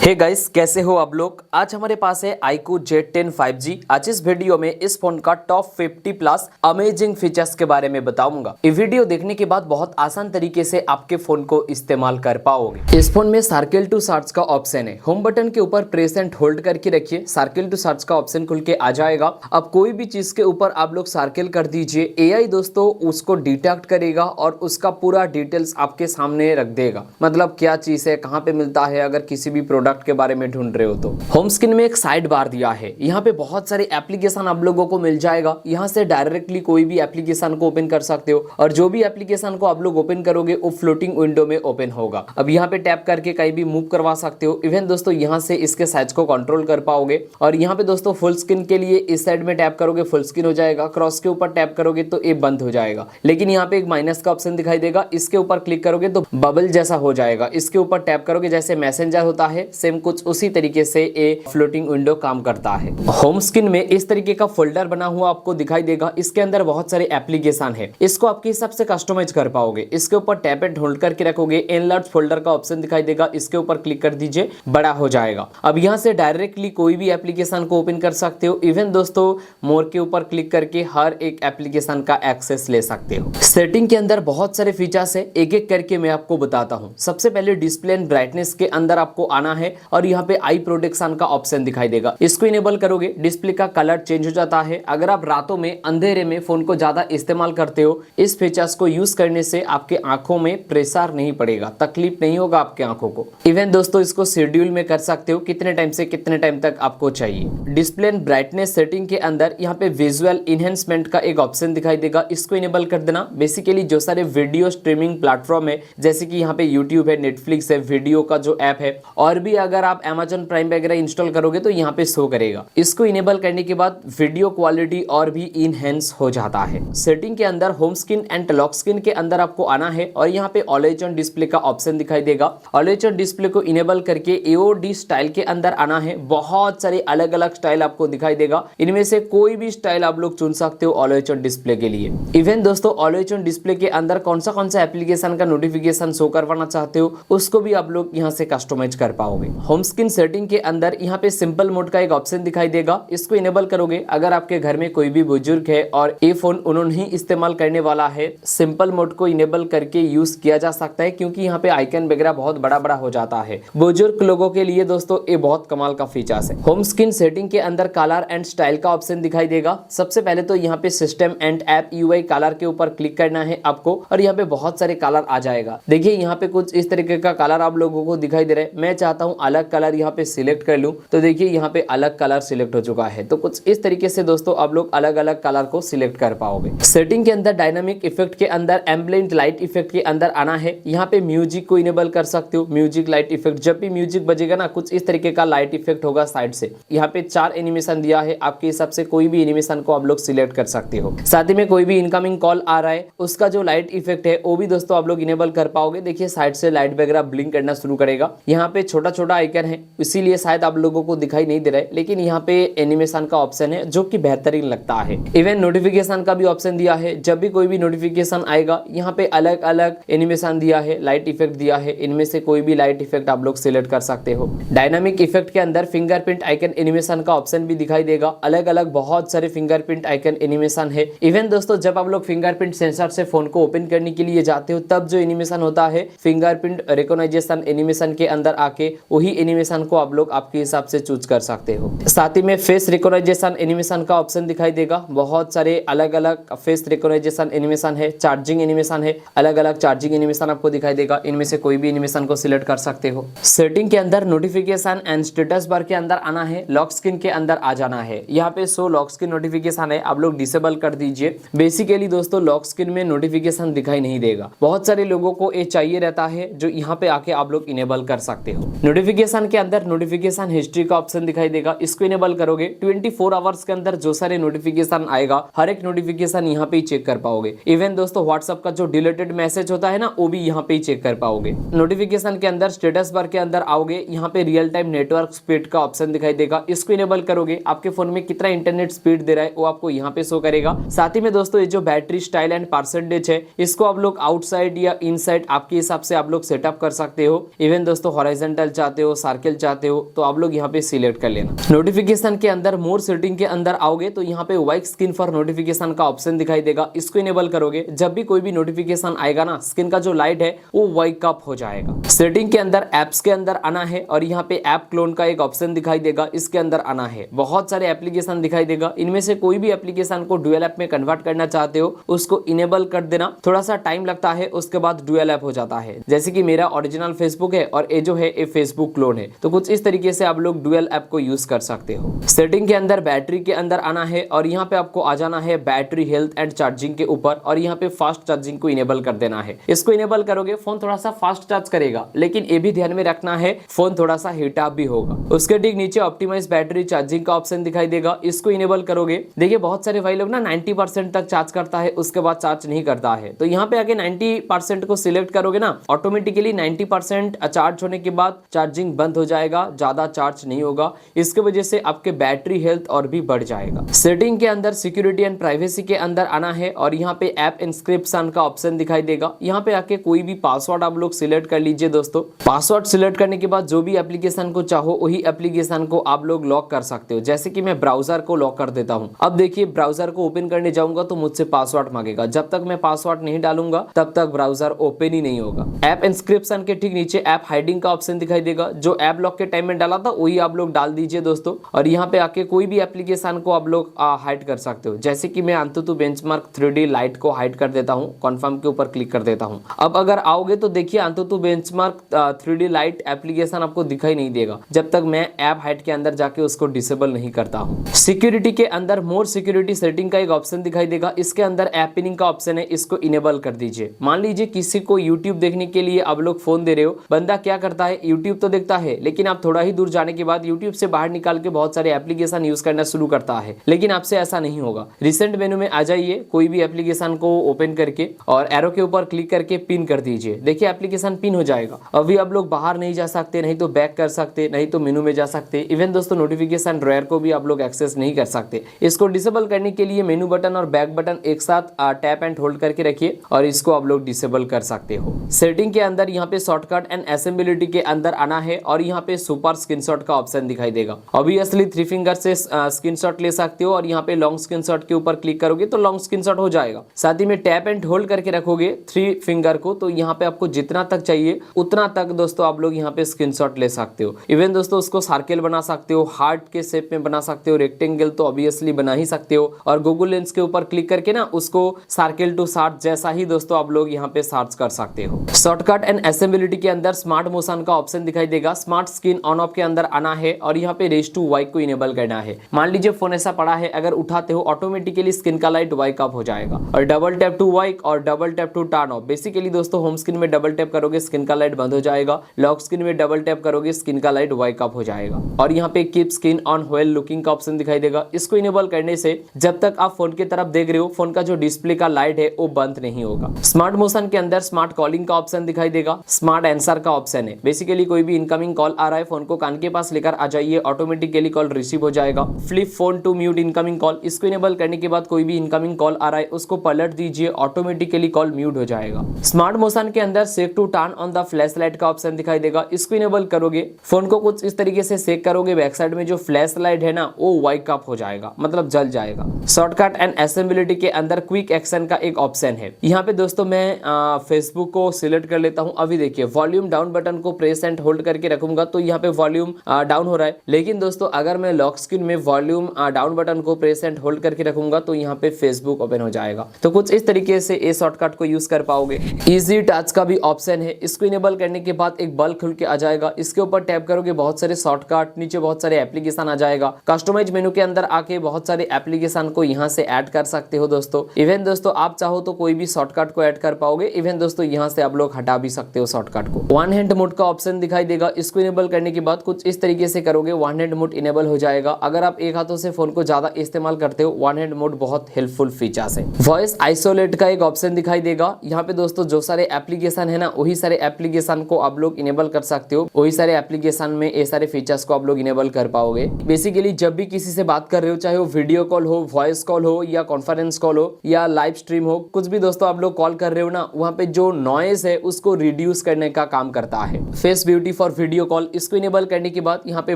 Hey guys, कैसे हो आप लोग। आज हमारे पास है iQOO Z10 5G। आज इस वीडियो में इस फोन का टॉप 50 प्लस अमेजिंग फीचर्स के बारे में बताऊंगा। ये वीडियो देखने के बाद बहुत आसान तरीके से आपके फोन को इस्तेमाल कर पाओगे। इस फोन में सर्किल टू चार्ज का ऑप्शन है। होम बटन के ऊपर प्रेस एंड होल्ड करके रखिए, सर्किल टू चार्ज का ऑप्शन खुल के आ जाएगा। अब कोई भी चीज के ऊपर आप लोग सर्किल कर दीजिए, एआई दोस्तों उसको डिटेक्ट करेगा और उसका पूरा डिटेल्स आपके सामने रख देगा। मतलब क्या चीज है, कहाँ पे मिलता है, अगर किसी भी प्रोडक्ट के बारे में ढूंढ रहे हो तो। होम स्क्रीन में एक साइड बार दिया है, यहाँ पे बहुत सारे एप्लीकेशन आप लोगों को मिल जाएगा। यहाँ से डायरेक्टली कोई भी एप्लीकेशन को ओपन कर सकते हो और जो भी एप्लीकेशन को आप लोग ओपन करोगे वो फ्लोटिंग विंडो में ओपन होगा। अब यहाँ पे टैप करके कहीं भी मूव करवा सकते हो। इवन दोस्तों यहाँ से इसके साइज को कंट्रोल कर पाओगे। और यहाँ पे दोस्तों फुल स्क्रीन के लिए इस साइड में टैप करोगे फुल स्क्रीन हो जाएगा, क्रॉस के ऊपर टैप करोगे तो ये बंद हो जाएगा। लेकिन यहाँ पे एक माइनस का ऑप्शन दिखाई देगा, इसके ऊपर क्लिक करोगे तो बबल जैसा हो जाएगा। इसके ऊपर टैप करोगे जैसे मैसेंजर होता है, सेम कुछ उसी तरीके से ये फ्लोटिंग विंडो काम करता है। होम स्क्रीन में इस तरीके का फोल्डर बना हुआ आपको दिखाई देगा। इसके अंदर बहुत सारे एप्लीकेशन है, इसको आपके हिसाब से कस्टमाइज कर पाओगे। इसके ऊपर टैप एंड होल्ड करके रखोगे, एनलार्ज फोल्डर का ऑप्शन दिखाई देगा, इसके ऊपर क्लिक कर दीजिए, बड़ा हो जाएगा। अब यहाँ से डायरेक्टली कोई भी एप्लीकेशन को ओपन कर सकते हो। इवन दोस्तों मोर के ऊपर क्लिक करके हर एक एप्लीकेशन का एक्सेस ले सकते हो। सेटिंग के अंदर बहुत सारे फीचर्स है, एक एक करके मैं आपको बताता हूँ। सबसे पहले डिस्प्ले एंड ब्राइटनेस के अंदर आपको आना है और यहाँ पे आई प्रोटेक्शन का ऑप्शन दिखाई देगा। इसको इनेबल करोगे, डिस्प्ले का कलर चेंज हो जाता है। अगर आप रातों में अंधेरे में फोन को ज्यादा इस्तेमाल करते हो, इस फीचर्स को यूज करने से आपके आंखों में प्रेशर नहीं पड़ेगा, तकलीफ नहीं होगा आपके आंखों को। इवन दोस्तों इसको शेड्यूल में कर सकते हो, कितने टाइम से कितने टाइम तक आपको चाहिए। डिस्प्ले एंड ब्राइटनेस सेटिंग के अंदर यहाँ पे विजुअल इनहेंसमेंट का एक ऑप्शन दिखाई देगा, इसको इनेबल कर देना। बेसिकली जो सारे वीडियो स्ट्रीमिंग प्लेटफॉर्म है, जैसे कि यहाँ पे यूट्यूब है, नेटफ्लिक्स है, वीडियो का जो ऐप है, और भी अगर आप Amazon प्राइम वगैरह इंस्टॉल करोगे तो यहाँ पे शो करेगा। इसको इनेबल करने के बाद वीडियो क्वालिटी और भी इनहेंस हो जाता है। सेटिंग के अंदर home screen and lock screen के अंदर आपको आना है और यहाँ पे ऑलवेज ऑन डिस्प्ले का ऑप्शन दिखाई देगा। ऑलवेज ऑन डिस्प्ले को इनेबल करके एओडी स्टाइल के अंदर आना है। बहुत सारे अलग अलग स्टाइल आपको दिखाई देगा, इनमें से कोई भी स्टाइल आप लोग चुन सकते हो ऑलवेज ऑन डिस्प्ले के लिए। इवन दोस्तों ऑलवेज ऑन डिस्प्ले के अंदर कौन सा एप्लीकेशन का नोटिफिकेशन शो करवाना चाहते हो उसको भी आप लोग यहाँ से कस्टमाइज कर पाओगे। होम स्क्रीन सेटिंग के अंदर यहाँ पे सिंपल मोड का एक ऑप्शन दिखाई देगा, इसको इनेबल करोगे। अगर आपके घर में कोई भी बुजुर्ग है और ये फोन उन्होंने ही इस्तेमाल करने वाला है, सिंपल मोड को इनेबल करके यूज किया जा सकता है, क्योंकि यहाँ पे आइकन वगैरह बहुत बड़ा बड़ा हो जाता है। बुजुर्ग लोगों के लिए दोस्तों ये बहुत कमाल का फीचर्स है। होम स्क्रीन सेटिंग के अंदर कलर एंड स्टाइल का ऑप्शन दिखाई देगा। सबसे पहले तो यहाँ पे system and app UI colour के ऊपर क्लिक करना है आपको और यहाँ पे बहुत सारे कलर आ जाएगा। देखिए यहाँ पे कुछ इस तरीके का कलर आप लोगों को दिखाई दे रहा है। मैं चाहता हूँ अलग कलर यहाँ पे सिलेक्ट कर लूँ, तो देखिए यहाँ पे अलग कलर सिलेक्ट हो चुका है। तो कुछ इस तरीके से दोस्तों आप लोग अलग अलग कलर को सिलेक्ट कर पाओगे। सेटिंग के अंदर डायनामिक इफेक्ट के अंदर एम्बिएंट लाइट इफेक्ट के अंदर आना है। यहाँ पे म्यूजिक को इनेबल कर सकते हो। म्यूजिक लाइट इफेक्ट, जब भी म्यूजिक बजेगा ना कुछ इस तरीके का लाइट इफेक्ट होगा साइड से। यहाँ पे 4 एनिमेशन दिया है, आपके हिसाब से कोई भी एनिमेशन को आप लोग सिलेक्ट कर सकते हो। साथ ही में कोई भी इनकमिंग कॉल आ रहा है उसका जो लाइट इफेक्ट है वो भी दोस्तों आप लोग इनेबल कर पाओगे। देखिए साइड से लाइट वगैरह ब्लिंक करना शुरू करेगा। यहाँ पे छोटा छोटा आइकन है, इसीलिए शायद आप लोगों को दिखाई नहीं दे रहा है, लेकिन यहाँ पे एनिमेशन का ऑप्शन है जो कि बेहतरीन लगता है। इवन नोटिफिकेशन का भी ऑप्शन दिया है, जब भी कोई भी नोटिफिकेशन आएगा यहाँ पे अलग अलग एनिमेशन दिया है, लाइट इफेक्ट दिया है, इनमें से कोई भी लाइट इफेक्ट आप लोग सिलेक्ट कर सकते हो। डायनामिक इफेक्ट के अंदर फिंगरप्रिंट आइकन एनिमेशन का ऑप्शन भी दिखाई देगा। अलग अलग बहुत सारे फिंगरप्रिंट आइकन एनिमेशन है। इवन दोस्तों जब आप लोग फिंगरप्रिंट सेंसर से फोन को ओपन करने के लिए जाते हो तब जो एनिमेशन होता है फिंगरप्रिंट रिकॉग्निशन एनिमेशन के अंदर आके वही एनिमेशन को आप लोग आपके हिसाब से चूज कर सकते हो। साथ ही में फेस रिकॉग्निशन एनिमेशन का ऑप्शन दिखाई देगा। बहुत सारे अलग अलग फेस रिकॉग्निशन एनिमेशन है, चार्जिंग एनिमेशन है, अलग अलग चार्जिंग एनिमेशन आपको दिखाई देगा। इनमें से कोई भी एनिमेशन को सिलेक्ट कर सकते हो। सेटिंग के अंदर नोटिफिकेशन एंड स्टेटस बार के अंदर आना है, लॉक स्क्रीन के अंदर आ जाना है। यहाँ पे शो लॉक स्क्रीन नोटिफिकेशन है, आप लोग डिसेबल कर दीजिए। बेसिकली दोस्तों लॉक स्क्रीन में नोटिफिकेशन दिखाई नहीं देगा। बहुत सारे लोगों को ये चाहिए रहता है, जो यहाँ पे आके आप लोग इनेबल कर सकते हो। नोटिफिकेशन के अंदर नोटिफिकेशन हिस्ट्री का ऑप्शन दिखाई देगा, इसको इनेबल करोगे 24 आवर्स के अंदर जो सारे नोटिफिकेशन आएगा हर एक नोटिफिकेशन यहाँ पे ही चेक कर पाओगे। इवन दोस्तों व्हाट्सएप का जो डिलीटेड मैसेज होता है ना वो भी यहाँ पे ही चेक कर पाओगे। नोटिफिकेशन के अंदर स्टेटस बार के अंदर आओगे, यहाँ पे रियल टाइम नेटवर्क स्पीड का ऑप्शन दिखाई देगा, इसको इनेबल करोगे। आपके फोन में कितना इंटरनेट स्पीड दे रहा है वो आपको यहाँ पे शो करेगा। साथ ही में दोस्तों ये जो बैटरी स्टाइल एंड परसेंटेज है इसको आप लोग आउटसाइड या इनसाइड आपके हिसाब से आप लोग सेटअप कर सकते हो। इवन दोस्तों हॉरिजॉन्टल चाहते चाहते हो, सर्किल चाहते हो, तो आप लोग यहाँ पे सिलेक्ट कर लेना। नोटिफिकेशन के अंदर मोर सेटिंग के अंदर आओगे तो यहाँ पे वाइक स्क्रीन फॉर नोटिफिकेशन का ऑप्शन दिखाई देगा। इसको इनेबल करोगे, जब भी कोई भी नोटिफिकेशन आएगा ना, स्क्रीन का जो लाइट है वो वाइक अप हो जाएगा। सेटिंग के अंदर एप्स के अंदर आना है और यहाँ पे ऐप क्लोन का एक ऑप्शन दिखाई देगा, इसके अंदर आना है। बहुत सारे एप्लीकेशन दिखाई देगा, इनमें से कोई भी एप्लीकेशन को डुअल ऐप में कन्वर्ट करना चाहते हो उसको इनेबल कर देना। थोड़ा सा टाइम लगता है, उसके बाद डुअल ऐप हो जाता है। जैसे कि मेरा ओरिजिनल फेसबुक है और ये जो है ये फेसबुक क्लोन है, तो कुछ इस तरीके से आप लोग डुअल ऐप को यूज कर सकते हो। सेटिंग के अंदर बैटरी के अंदर आना है और यहाँ पे आपको आ जाना है बैटरी हेल्थ एंड चार्जिंग के ऊपर और यहाँ पे फास्ट चार्जिंग को इनेबल कर देना है। इसको इनेबल करोगे फोन थोड़ा सा फास्ट चार्ज करेगा, लेकिन ये भी ध्यान में रखना है फोन थोड़ा सा हीट अप भी होगा। उसके ठीक नीचे ऑप्टिमाइज बैटरी चार्जिंग का ऑप्शन दिखाई देगा, इसको इनेबल करोगे। देखिए बहुत सारे भाई लोग ना 90% तक चार्ज करता है, उसके बाद चार्ज नहीं करता है, तो यहाँ पे आगे 90% को सिलेक्ट करोगे ना, ऑटोमेटिकली 90% चार्ज होने के बाद चार्जिंग बंद हो जाएगा, ज्यादा चार्ज नहीं होगा। इसके वजह से आपके बैटरी हेल्थ और भी बढ़ जाएगा। सेटिंग के अंदर सिक्योरिटी एंड प्राइवेसी के अंदर आना है और यहाँ पे ऐप इंस्क्रिप्शन का ऑप्शन दिखाई देगा। यहाँ पे आके कोई भी पासवर्ड आप लोग सिलेक्ट कर लीजिए दोस्तों। पासवर्ड सिलेक्ट करने के बाद जो भी एप्लीकेशन को चाहो वही एप्लीकेशन को आप लोग लॉक कर सकते हो। जैसे कि मैं ब्राउजर को लॉक कर देता हूँ। अब देखिए ब्राउजर को ओपन करने जाऊंगा तो मुझसे पासवर्ड मांगेगा, जब तक मैं पासवर्ड नहीं डालूंगा तब तक ब्राउजर ओपन ही नहीं होगा। ऐप इंस्क्रिप्शन के ठीक नीचे ऐप हाइडिंग का ऑप्शन दिखाई देगा, जो ऐप लॉक के टाइम में डाला था वही आप लोग डाल दीजिए दोस्तों। और यहाँ पे आके कोई भी एप्लीकेशन को आप लोग हाइड कर सकते हो। जैसे कि मैं अंतुतु बेंचमार्क 3D लाइट को हाइड कर देता हूँ, कन्फर्म के ऊपर क्लिक कर देता हूँ। अब अगर आओगे तो देखिए अंतुतु बेंचमार्क 3D लाइट एप्लीकेशन आपको दिखाई नहीं देगा जब तक मैं ऐप हाइड के अंदर जाके उसको डिसेबल नहीं करता हूँ। सिक्योरिटी के अंदर मोर सिक्योरिटी सेटिंग का एक ऑप्शन दिखाई देगा, इसके अंदर ऐप पिनिंग का ऑप्शन है, इसको इनेबल कर दीजिए। मान लीजिए किसी को यूट्यूब देखने के लिए आप लोग फोन दे रहे हो, बंदा क्या करता है यूट्यूब तो देखता है, लेकिन आप थोड़ा ही दूर जाने के बाद यूट्यूब से बाहर निकाल के बहुत सारे एप्लीकेशन यूज करना शुरू करता है, लेकिन आपसे ऐसा नहीं होगा। रिसेंट मेनू में आ जाइए, कोई भी एप्लीकेशन को ओपन करके और एरो के ऊपर क्लिक करके पिन कर दीजिए। देखिए एप्लीकेशन पिन हो जाएगा। अभी आप लोग बाहर नहीं जा सकते, नहीं तो बैक कर सकते, नहीं तो मेनू में जा सकते। इवन दोस्तों नोटिफिकेशन ड्रॉयर को भी आप लोग एक्सेस नहीं कर सकते। इसको डिसेबल करने के लिए मेनू बटन और बैक बटन एक साथ टैप एंड होल्ड करके रखिए और इसको आप लोग डिसेबल कर सकते हो। सेटिंग के अंदर यहाँ पे शॉर्टकट एंड असेंबलिटी के अंदर आना है और यहाँ पे सुपर स्क्रीनशॉट का ऑप्शन दिखाई देगा। ऑब्वियसली 3 फिंगर से स्क्रीनशॉट ले सकते हो और यहाँ पे लॉन्ग स्क्रीनशॉट के ऊपर क्लिक करोगे तो लॉन्ग स्क्रीनशॉट हो जाएगा। साथ ही में टैप एंड होल्ड करके रखोगे 3 फिंगर को, तो यहाँ पे आपको जितना तक चाहिए उतना तक दोस्तों आप लोग यहाँ पे स्क्रीनशॉट ले सकते हो। इवन दोस्तों उसको सर्किल बना सकते हो, हार्ट के शेप में बना सकते हो, रेक्टेंगल तो ऑब्वियसली बना ही सकते हो और गूगल लेंस के ऊपर क्लिक करके ना उसको सर्किल टू शार्ट जैसा ही दोस्तों आप लोग यहाँ पे सर्च कर सकते हो। शॉर्टकट एंड असेंबलिटी के अंदर स्मार्ट मोशन का ऑप्शन दिखाई देगा। स्मार्ट स्क्रीन ऑन ऑफ के अंदर आना है और यहाँ पे रेज टू वाइक को इनेबल करना है। मान लीजिए फोन ऐसा पड़ा है, अगर उठाते हो ऑटोमेटिकली स्क्रीन का लाइट वाइक अप हो जाएगा। और डबल टैप टू वाइक और double tap to turn off, basically दोस्तों होम स्क्रीन में डबल टैप करोगे स्क्रीन का लाइट बंद हो जाएगा, लॉक स्क्रीन में डबल टैप करोगे स्क्रीन का लाइट वाइक अप हो जाएगा। और यहाँ पे keep screen on while looking का ऑप्शन दिखाई देगा। इसको इनेबल करने से जब तक आप फोन की तरफ देख रहे हो फोन का जो डिस्प्ले का लाइट है वो बंद नहीं होगा। स्मार्ट मोशन के अंदर स्मार्ट कॉलिंग का ऑप्शन दिखाई देगा। स्मार्ट आंसर का ऑप्शन है, बेसिकली कोई भी इनकमिंग कॉल आ रहा है फोन को कान के पास लेकर आ जाइए, ऑटोमेटिकली कॉल रिसीव हो जाएगा। Flip phone to mute incoming call, इसको इनेबल करने के बाद कोई भी इनकमिंग कॉल आ रहा है उसको पलट दीजिए, ऑटोमेटिकली कॉल म्यूट हो जाएगा। स्मार्ट मोशन के अंदर shake to turn on the flash light का ऑप्शन दिखाई देगा। इसको इनेबल करोगे, फोन को कुछ इस तरीके से सेक करोगे, बैक साइड में जो फ्लैश लाइट है ना वो वाइक अप हो जाएगा, मतलब जल जाएगा। शॉर्टकट एंड असेंबलिटी के अंदर क्विक एक्शन का एक ऑप्शन है। यहाँ पे दोस्तों मैं फेसबुक को सिलेक्ट कर लेता हूँ। अभी देखिए वॉल्यूम डाउन बटन को प्रेस एंड होल्ड करके रखूंगा तो यहाँ पे वॉल्यूम डाउन हो रहा है, लेकिन दोस्तों अगर मैं लॉक स्क्रीन में वॉल्यूम डाउन बटन को प्रेस एंड होल्ड करके रखूंगा तो यहाँ पे फेसबुक ओपन हो जाएगा। तो कुछ इस तरीके से ये शॉर्टकट को यूज कर पाओगे। इजी टच का भी ऑप्शन है, इसको इनेबल करने के बाद एक बल्ब खुल के आ जाएगा। इसके ऊपर टैप करोगे बहुत सारे शॉर्टकट, नीचे बहुत सारे एप्लीकेशन आ जाएगा। कस्टमाइज मेनू के अंदर आके बहुत सारे एप्लीकेशन को यहाँ से ऐड कर सकते हो दोस्तों। इवन दोस्तों आप चाहो तो कोई भी शॉर्टकट को ऐड कर पाओगे। इवन दोस्तों यहाँ से आप लोग हटा भी सकते हो शॉर्टकट को। वन हैंड मोड का ऑप्शन दिखाई देगा। इसको इनेबल करने के बाद कुछ इस तरीके से करोगे, वन हैंड मोड इनेबल हो जाएगा। अगर आप एक हाथों से फोन को ज्यादा इस्तेमाल करते हो, वन हैंड मोड बहुत हेल्पफुल फीचर्स है। वॉइस आइसोलेट का एक ऑप्शन दिखाई देगा। यहाँ पे दोस्तों जो सारे एप्लीकेशन है ना वही सारे एप्लीकेशन को आप लोग इनेबल कर सकते हो। वही सारे एप्लीकेशन में ये सारे फीचर्स को आप लोग इनेबल कर पाओगे। बेसिकली जब भी किसी से बात कर रहे हो, चाहे वो वीडियो कॉल हो, वॉइस कॉल हो या कॉन्फ्रेंस कॉल हो या लाइव स्ट्रीम हो, कुछ भी दोस्तों आप लोग कॉल कर रहे हो ना, वहाँ पे जो नॉइज है उसको रिड्यूस करने का काम करता है। Face beauty for for video call, इसको इनेबल करने के बाद यहाँ पे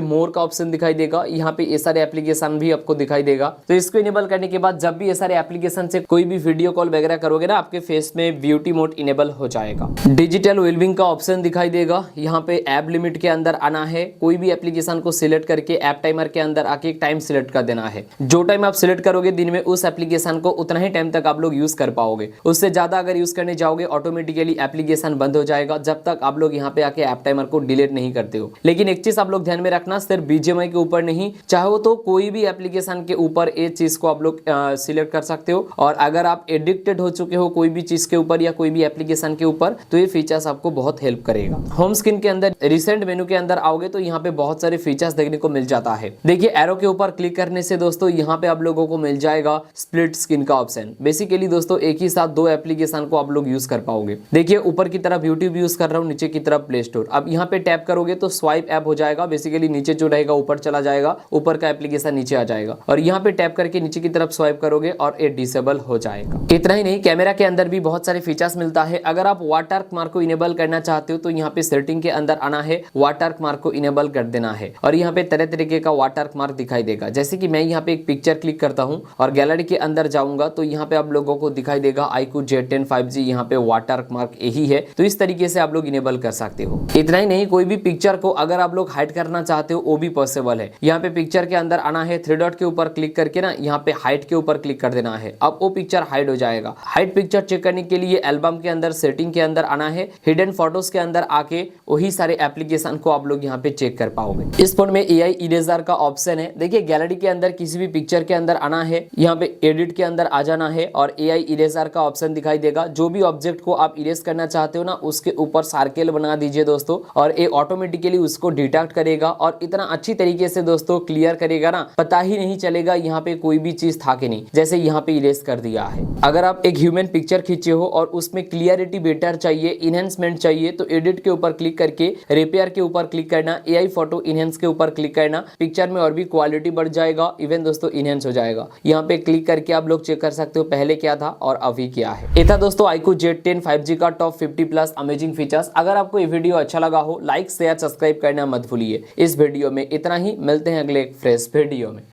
मोर का ऑप्शन दिखाई देगा, यहाँ पे ये सारे एप्लीकेशन भी आपको दिखाई देगा। तो इसको इनेबल करने के बाद जब भी ये सारे एप्लीकेशन से कोई भी वीडियो कॉल वगैरह करोगे ना, आपके फेस में ब्यूटी मोड इनेबल हो जाएगा। डिजिटल वेलबिंग का ऑप्शन दिखाई देगा, यहाँ पे ऐप लिमिट के अंदर आना है, कोई भी एप्लीकेशन को सिलेक्ट करके ऐप टाइमर के अंदर आके एक टाइम सिलेक्ट कर देना है। जो टाइम आप सिलेक्ट करोगे दिन में, उस एप्लीकेशन को उतना ही टाइम तक आप लोग यूज कर पाओगे। उससे ज्यादा अगर यूज करने जाओगे ऑटोमेटिकली एप्लीकेशन बंद हो जाएगा, जब तक आप लोग यहाँ पे आके ऐप टाइमर को डिलीट नहीं करते हो। लेकिन एक चीज आप लोग ध्यान में रखना, सिर्फ बीजीएमआई के ऊपर नहीं, चाहो तो कोई भी एप्लीकेशन के ऊपर ये चीज को आप लोग सिलेक्ट कर सकते हो। और अगर आप एडिक्टेड हो चुके हो कोई भी चीज के ऊपर या कोई भी एप्लीकेशन के ऊपर, तो ये फीचर्स आपको बहुत हेल्प करेगा। होम स्क्रीन के अंदर रिसेंट मेनू के अंदर आओगे तो यहाँ पे बहुत सारे फीचर्स देखने को मिल जाता है। देखिए एरो के ऊपर क्लिक करने से दोस्तों यहाँ पे आप लोगों को मिल जाएगा स्प्लिट स्क्रीन का ऑप्शन। बेसिकली दोस्तों एक ही साथ दो एप्लीकेशन को आप लोग यूज कर पाओगे। देखिए ऊपर की तरफ यूट्यूब यूज कर रहा हूँ, नीचे की तरफ प्ले स्टोर। अब यहाँ पे टैप करोगे तो स्वाइप ऐप हो जाएगा, बेसिकली नीचे जो रहेगा ऊपर चला जाएगा, ऊपर का एप्लीकेशन नीचे आ जाएगा। और यहाँ पे टैप करके नीचे की तरफ स्वाइप करोगे और ये डिसेबल हो जाएगा। इतना ही नहीं, कैमरा के अंदर भी बहुत सारे फीचर्स मिलता है। अगर आप वाटरमार्क मार्क को इनेबल करना चाहते हो तो यहाँ पे सेटिंग के अंदर आना है, वाटरमार्क मार्क को इनेबल कर देना है। और यहाँ पे तरह तरीके का वाटरमार्क मार्क दिखाई देगा। जैसे कि मैं यहाँ पे एक पिक्चर क्लिक करता हूँ और गैलरी के अंदर जाऊंगा तो यहाँ पे आप लोगों को दिखाई देगा iQOO Z10 5G, यहाँ पे वाटरमार्क मार्क यही है। तो इस तरीके से आप लोग इनेबल कर सकते हो। इतना ही नहीं, कोई भी पिक्चर को अगर आप लोग हाइड करना चाहते हो वो भी पॉसिबल है। यहाँ पे पिक्चर के अंदर आना है, थ्री डॉट के ऊपर क्लिक करके ना यहाँ पे हाइड के ऊपर क्लिक कर देना है। अब वो पिक्चर हाइड हो जाएगा। हाइड पिक्चर चेक करने के लिए एल्बम के अंदर सेटिंग के अंदर आना है, हिडन फोटोज के अंदर आके वही सारे एप्लीकेशन को आप लोग यहाँ पे चेक कर पाओगे। इस फोन में AI इरेजर का ऑप्शन है। देखिए गैलरी के अंदर किसी भी पिक्चर के अंदर आना है, यहाँ पे एडिट के अंदर आ जाना है और AI इरेजर का ऑप्शन दिखाई देगा। जो भी ऑब्जेक्ट को आप इरेज करना चाहते हो ना, उसके ऊपर सर्कल बना दीजिए दोस्तों, और ये ऑटोमेटिकली उसको डिटेक्ट करेगा और इतना अच्छी तरीके से दोस्तों क्लियर करेगा ना, पता ही नहीं चलेगा यहाँ पे कोई भी चीज था कि नहीं, जैसे यहाँ पे इरेज कर दिया है। अगर आप एक ह्यूमन पिक्चर खींचे हो और उसमें क्लियरिटी बेटर चाहिए, इनहेंसमेंट चाहिए, तो एडिट के ऊपर क्लिक करके रिपेयर के ऊपर क्लिक करना, AI फोटो इनहेंस के ऊपर क्लिक करना, पिक्चर में और भी क्वालिटी बढ़ जाएगा, इवन दोस्तों इनहेंस हो जाएगा। यहाँ पे क्लिक करके आप लोग चेक कर सकते हो पहले क्या था और अभी क्या है। ये था दोस्तों iQOO Z10 5G का टॉप 50+ अमेजिंग फीचर्स। अगर आपको ये वीडियो अच्छा लगा हो, लाइक शेयर सब्सक्राइब करना मत भूलिए। इस वीडियो में इतना ही, मिलते हैं अगले एक फ्रेश वीडियो में।